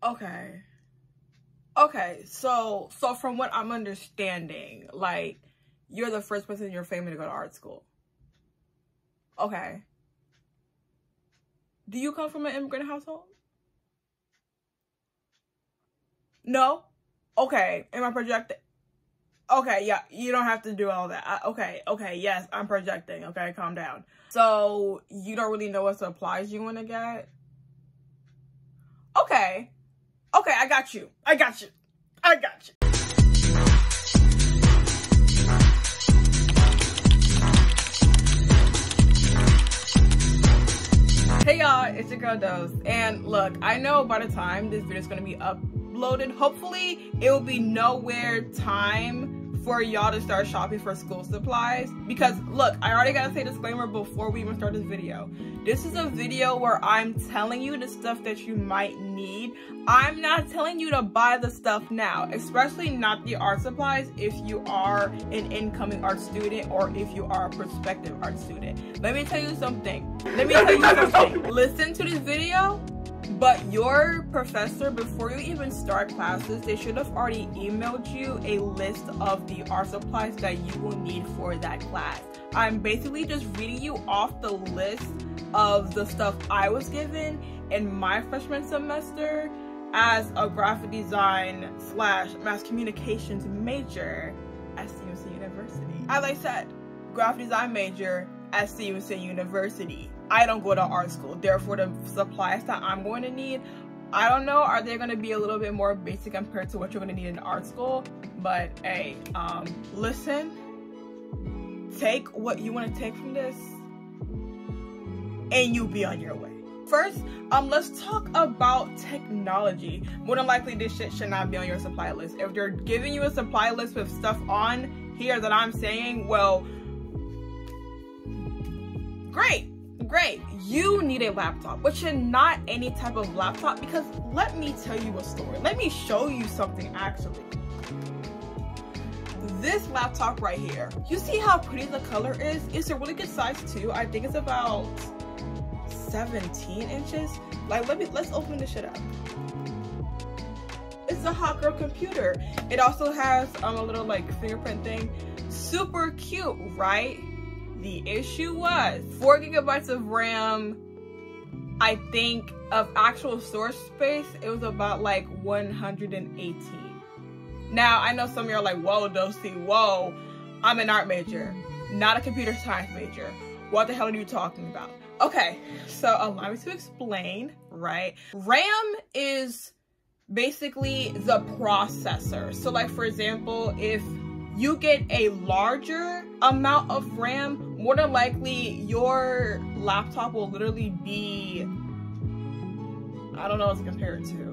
Okay. So from what I'm understanding, like, you're the first person in your family to go to art school. Okay. Do you come from an immigrant household? No? Okay. Am I projecting? Okay, yeah, you don't have to do all that. Okay, yes, I'm projecting. Okay, calm down. So, you don't really know what supplies you want to get? Okay, I got you. Hey y'all, it's your girl Dolcie, and look, I know by the time this video is going to be uploaded, hopefully it will be nowhere time for y'all to start shopping for school supplies. Because look, I already gotta say disclaimer before we even start this video. This is a video where I'm telling you the stuff that you might need. I'm not telling you to buy the stuff now, especially not the art supplies if you are an incoming art student or if you are a prospective art student. Let me tell you something. Listen to this video, but your professor, before you even start classes, they should have already emailed you a list of the art supplies that you will need for that class. I'm basically just reading you off the list of the stuff I was given in my freshman semester as a graphic design / mass communications major at CUNC University. As I said, graphic design major at CUNC University. I don't go to art school, therefore the supplies that I'm going to need, I don't know, are they going to be a little bit more basic compared to what you're going to need in art school? But hey, listen, take what you want to take from this and you'll be on your way. First, let's talk about technology. More than likely, this shit should not be on your supply list. If they're giving you a supply list with stuff on here that I'm saying, well, great, you need a laptop, but you're not any type of laptop, because let me tell you a story. Let me show you something actually. This laptop right here, you see how pretty the color is? It's a really good size too. I think it's about 17 inches. Like, let's open this shit up. It's a hot girl computer. It also has a little like fingerprint thing. Super cute, right? The issue was 4 gigabytes of RAM. I think of actual storage space, it was about like 118. Now, I know some of you are like, whoa, Dolcie, whoa. I'm an art major, not a computer science major. What the hell are you talking about? Okay, so allow me to explain, right? RAM is basically the processor. So like, for example, if you get a larger amount of RAM, more than likely your laptop will literally be, I don't know what to compare it to.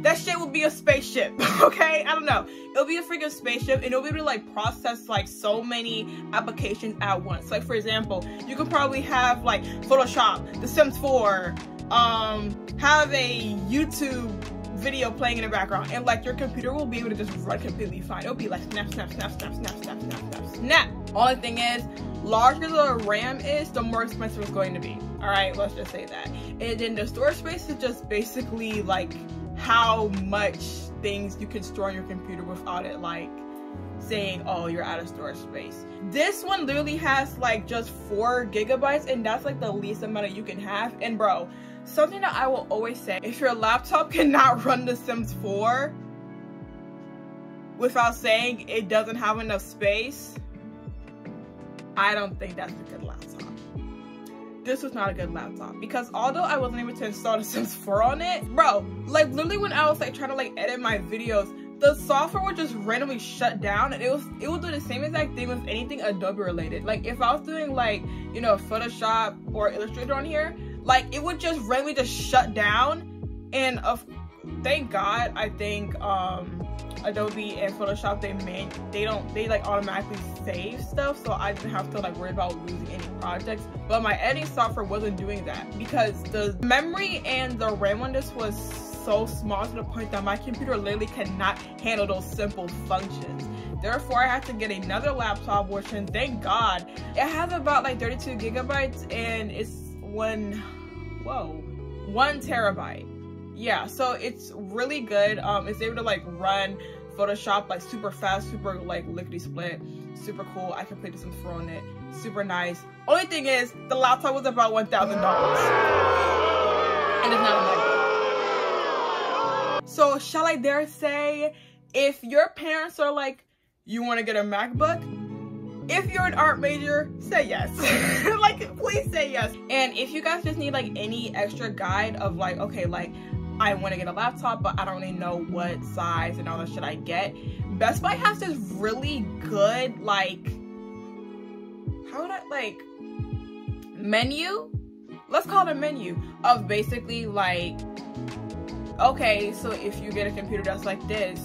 That shit will be a spaceship, okay? I don't know. It'll be a freaking spaceship, and it'll be able to like process like so many applications at once. Like, for example, you could probably have like Photoshop, The Sims 4, have a YouTube video playing in the background, and like your computer will be able to just run completely fine. It'll be like snap. Only thing is, larger the RAM is, the more expensive it's going to be. All right, let's just say that. And then the storage space is just basically like how much things you can store on your computer without it like saying, oh, you're out of storage space. This one literally has like just 4 gigabytes, and that's like the least amount that you can have. And bro, something that I will always say, if your laptop cannot run The Sims 4 without saying it doesn't have enough space, I don't think that's a good laptop. This was not a good laptop, because although I wasn't able to install The Sims 4 on it, bro, like literally when I was like trying to like edit my videos, the software would just randomly shut down, and it would do the same exact thing with anything Adobe related. Like if I was doing like, you know, Photoshop or Illustrator on here, like it would just randomly just shut down. And thank God, I think Adobe and Photoshop, they like automatically save stuff, so I didn't have to like worry about losing any projects. But my editing software wasn't doing that, because the memory and the RAM on this was so small to the point that my computer literally cannot handle those simple functions. Therefore, I had to get another laptop, which, and thank God, it has about like 32 gigabytes and it's 1 terabyte. yeah, so it's really good. It's able to like run Photoshop like super fast, super like lickety split, super cool. I can play Sims 4 on it, super nice. Only thing is the laptop was about $1,000 and it's not a MacBook. So shall I dare say, if your parents are like, you want to get a MacBook, if you're an art major, say yes. Like, please say yes. And if you guys just need like any extra guide of like, okay, like I want to get a laptop, but I don't really know what size and all that shit I get, Best Buy has this really good, like, how would I, like, menu? Let's call it a menu of basically like, okay, so if you get a computer that's like this,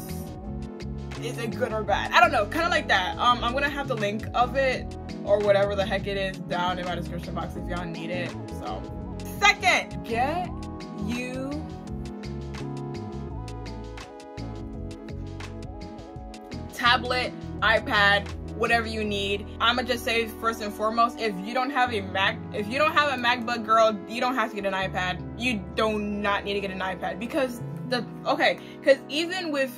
is it good or bad? I don't know, kind of like that. I'm gonna have the link of it or whatever the heck it is down in my description box if y'all need it. So, second, get you tablet, iPad, whatever you need. I'ma just say first and foremost, if you don't have a MacBook, girl, you don't have to get an iPad. You do not need to get an iPad because because even with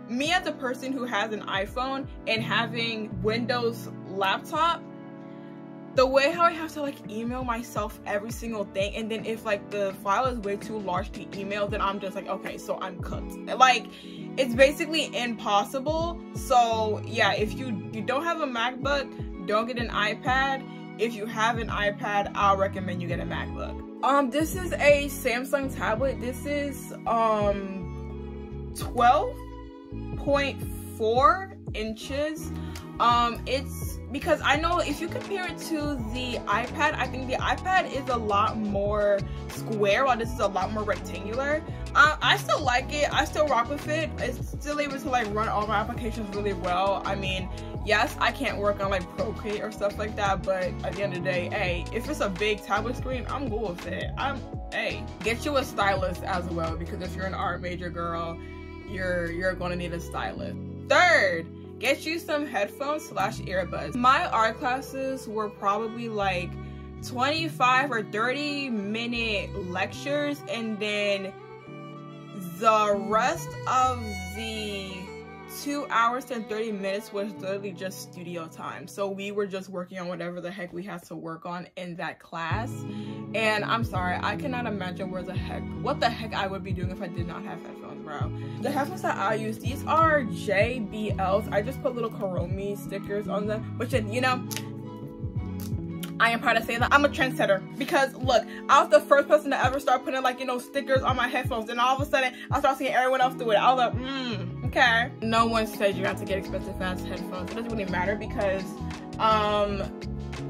me as a person who has an iPhone and having Windows laptop, the way how I have to like email myself every single thing, and then if like the file is way too large to email, then I'm just like, okay, so I'm cooked. Like, it's basically impossible. So yeah, if you don't have a MacBook, don't get an iPad. If you have an iPad, I'll recommend you get a MacBook. This is a Samsung tablet. This is 12.4 inches. It's because I know if you compare it to the iPad, I think the iPad is a lot more square while this is a lot more rectangular. I still like it. I still rock with it. It's still able to like run all my applications really well. I mean, yes, I can't work on like Procreate or stuff like that, but at the end of the day, hey, if it's a big tablet screen, I'm cool with it. Hey, get you a stylus as well, because if you're an art major, girl, you're gonna need a stylus. Third, get you some headphones / earbuds. My art classes were probably like 25 or 30 minute lectures, and then the rest of the 2 hours and 30 minutes was literally just studio time. So we were just working on whatever the heck we had to work on in that class. And I'm sorry, I cannot imagine what the heck I would be doing if I did not have headphones, bro. The headphones that I use, these are JBLs. I just put little Kuromi stickers on them, which, you know, I am proud to say that I'm a trendsetter, because look, I was the first person to ever start putting like, you know, stickers on my headphones, and all of a sudden I started seeing everyone else do it. I was like, okay. No one said you have to get expensive ass headphones. It doesn't really matter, because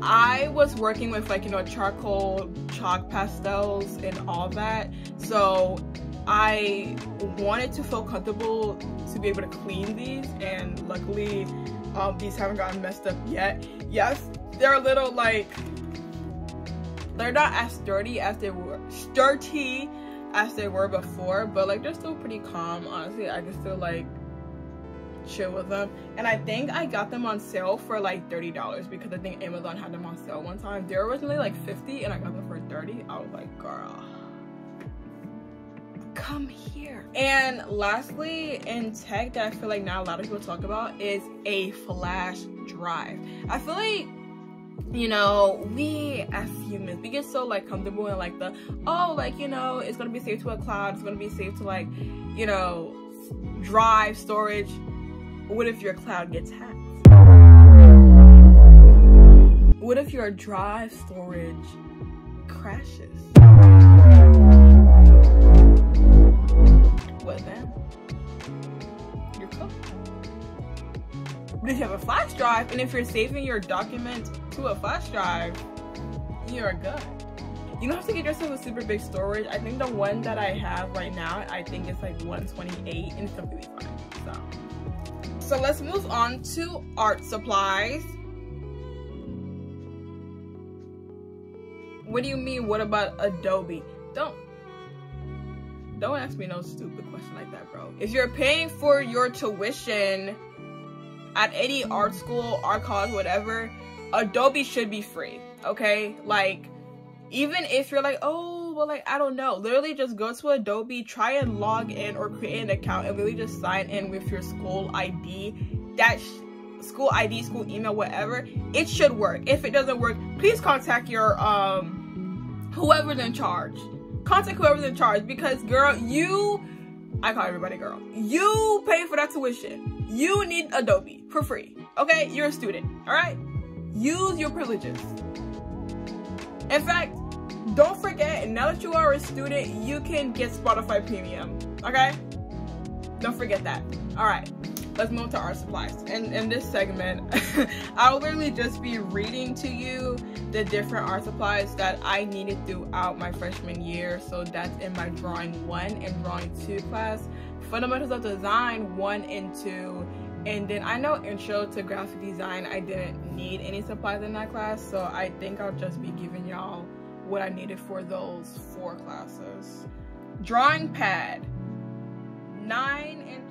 I was working with like, you know, charcoal chalk pastels and all that, so I wanted to feel comfortable to be able to clean these, and luckily these haven't gotten messed up yet. Yes, they're a little like, they're not as sturdy as they were before, but like they're still pretty calm. Honestly, I can still like chill with them, and I think I got them on sale for like $30, because I think Amazon had them on sale one time. They were originally like $50 and I got them for $30. I was like, girl, come here. And lastly, in tech that I feel like not a lot of people talk about is a flash drive. I feel like, you know, we as humans, we get so like comfortable in like the, oh, like, you know, it's gonna be saved to a cloud, it's gonna be saved to like, you know, drive storage. What if your cloud gets hacked? What if your drive storage crashes? What then? You're cooked. But if you have a flash drive, and if you're saving your documents to a flash drive, you're good. You don't have to get yourself a super big storage. I think the one that I have right now, I think it's like 128, and it's completely fine. So let's move on to art supplies. What do you mean, what about Adobe? Don't ask me no stupid question like that, bro. If you're paying for your tuition at any art school, art college, whatever, Adobe should be free, okay? Like, even if you're like, oh, possible? Like, I don't know. Literally just go to Adobe, try and log in or create an account, and really just sign in with your school ID. That school ID, school email, whatever. It should work. If it doesn't work, please contact your whoever's in charge. Contact whoever's in charge, because girl, I call everybody girl. You pay for that tuition. You need Adobe for free. Okay? You're a student. Alright? Use your privileges. In fact, don't forget, now that you are a student, you can get Spotify Premium. Okay? Don't forget that. Alright. Let's move to art supplies. In this segment, I will literally just be reading to you the different art supplies that I needed throughout my freshman year. So that's in my Drawing 1 and Drawing 2 class. Fundamentals of Design 1 and 2. And then I know Intro to Graphic Design, I didn't need any supplies in that class. So I think I'll just be giving y'all what I needed for those 4 classes. Drawing pad, 9 inches.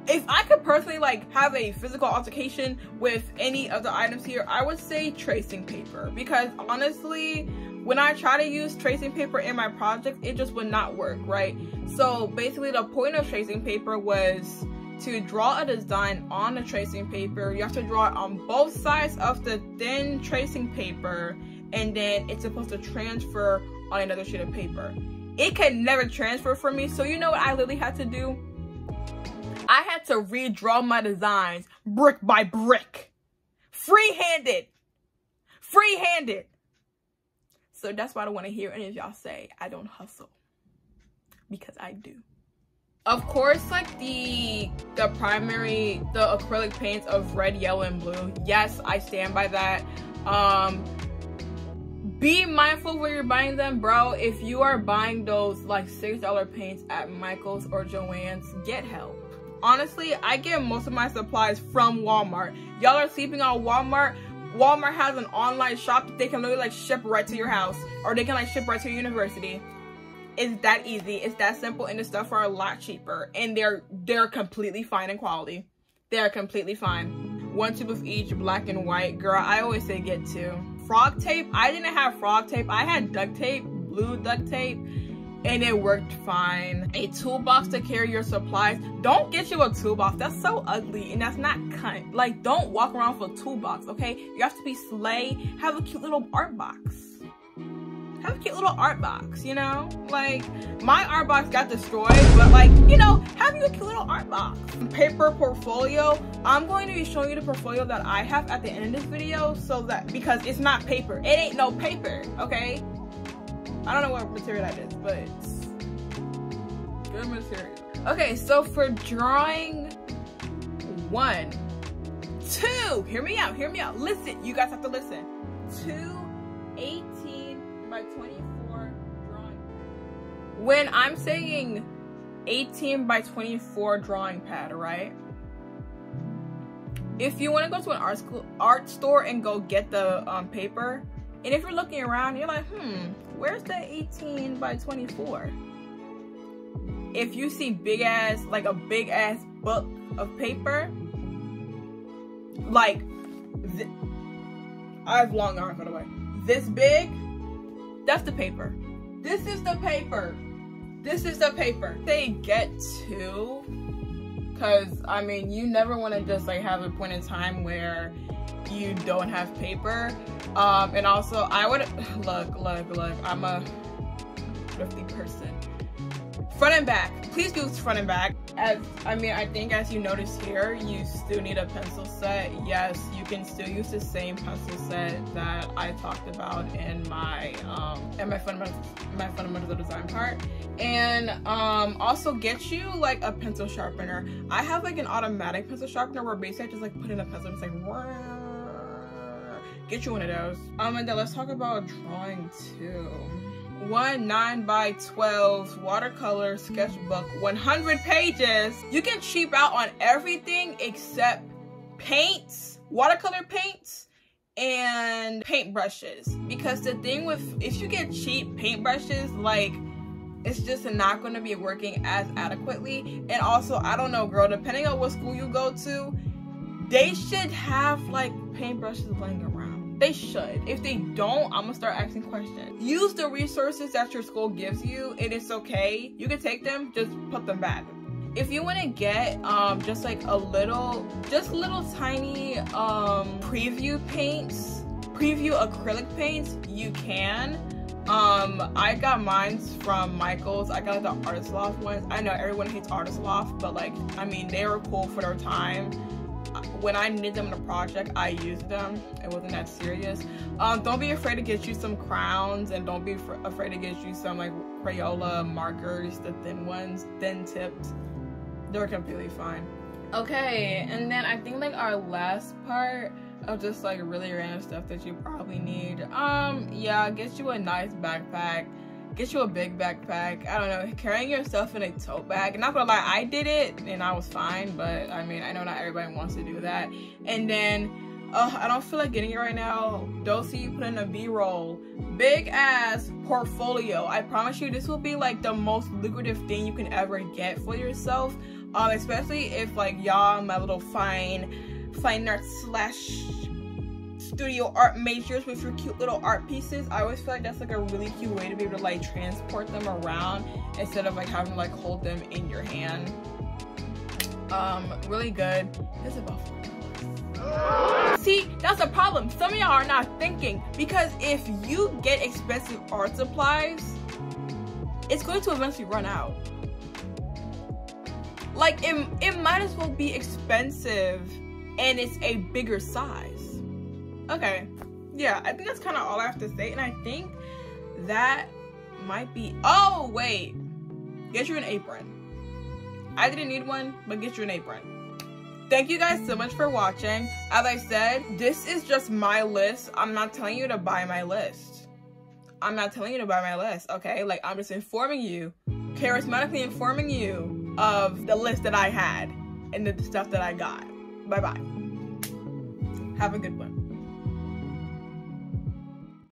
If I could personally like have a physical altercation with any of the items here, I would say tracing paper, because honestly, when I try to use tracing paper in my project, it just would not work, right? So basically the point of tracing paper was to draw a design on the tracing paper. You have to draw it on both sides of the thin tracing paper, and then it's supposed to transfer on another sheet of paper. It could never transfer for me, so you know what I literally had to do? I had to redraw my designs brick by brick. Free-handed. Free-handed. So that's why I don't want to hear any of y'all say I don't hustle. Because I do. Of course, like the acrylic paints of red, yellow, and blue. Yes, I stand by that. Be mindful where you're buying them, bro. If you are buying those like $6 paints at Michael's or Joann's, get help. Honestly, I get most of my supplies from Walmart. Y'all are sleeping on Walmart. Walmart has an online shop that they can literally like ship right to your house, or they can like ship right to your university. It's that easy. It's that simple, and the stuff are a lot cheaper, and they're completely fine in quality. They're completely fine. 1 tube of each, black and white. Girl, I always say get 2. Frog tape. I didn't have frog tape. I had duct tape, blue duct tape, and it worked fine. A toolbox to carry your supplies. Don't get you a toolbox. That's so ugly, and that's not kind. Like, don't walk around with a toolbox, okay? You have to be slay. Have a cute little art box. Have a cute little art box, you know? Like, my art box got destroyed, but like, you know, have you a cute little art box. Paper portfolio. I'm going to be showing you the portfolio that I have at the end of this video, so that, because it's not paper. It ain't no paper, okay? I don't know what material that is, but it's good material. Okay, so for drawing 1, 2, hear me out, listen, you guys have to listen. 2 18 by 24 drawing. When I'm saying 18 by 24 drawing pad, right? If you want to go to an art store and go get the paper, and if you're looking around, you're like, where's the 18 by 24? If you see like a big ass book of paper, like, I have long arms, by the way. This big, that's the paper. This is the paper. This is the paper. They get 2, because I mean, you never want to just like have a point in time where you don't have paper. And also I would look, I'm a thrifty person. Front and back, please use front and back. I think as you notice here, you still need a pencil set. Yes, you can still use the same pencil set that I talked about in my fundamental design part. And also get you like a pencil sharpener. I have like an automatic pencil sharpener where basically I just like put in a pencil and it's like, get you one of those. And then let's talk about drawing 2. 1 9 by 12 watercolor sketchbook, 100 pages. You can cheap out on everything except paints, watercolor paints, and paintbrushes. Because the thing with, if you get cheap paintbrushes, like, it's just not going to be working as adequately. And also, I don't know, girl, depending on what school you go to, they should have like paintbrushes laying around. They should. If they don't, I'm gonna start asking questions. Use the resources that your school gives you, and it's okay. You can take them, just put them back. If you want to get just like little tiny preview paints, preview acrylic paints, you can. I got mine from Michael's. I got the Artist Loft ones. I know everyone hates Artist Loft, but like, I mean, they were cool for their time. When I needed them in a project, I used them. It wasn't that serious. Don't be afraid to get you some crowns, and don't be afraid to get you some like Crayola markers, the thin ones, thin tipped. They're completely fine. Okay, and then I think like our last part of just like really random stuff that you probably need. Yeah, get you a nice backpack. Get you a big backpack. I don't know, carrying your stuff in a tote bag. Not gonna lie, I did it and I was fine, but I mean, I know not everybody wants to do that. And then, I don't feel like getting it right now. Dolcie put in a B-roll. Big ass portfolio. I promise you, this will be like the most lucrative thing you can ever get for yourself. Especially if like y'all, my little fine art / studio art majors with your cute little art pieces. I always feel like that's like a really cute way to be able to like transport them around instead of like having to like hold them in your hand. Really good. It's about $40. See, that's a problem. Some of y'all are not thinking, because if you get expensive art supplies, it's going to eventually run out. Like, it might as well be expensive and it's a bigger size. Okay, yeah, I think that's kind of all I have to say, and I think that might be, oh wait, get you an apron. I didn't need one, but get you an apron. Thank you guys so much for watching. As I said, this is just my list. I'm not telling you to buy my list. I'm not telling you to buy my list, okay? Like, I'm just informing you, charismatically informing you of the list that I had and the stuff that I got. Bye-bye. Have a good one.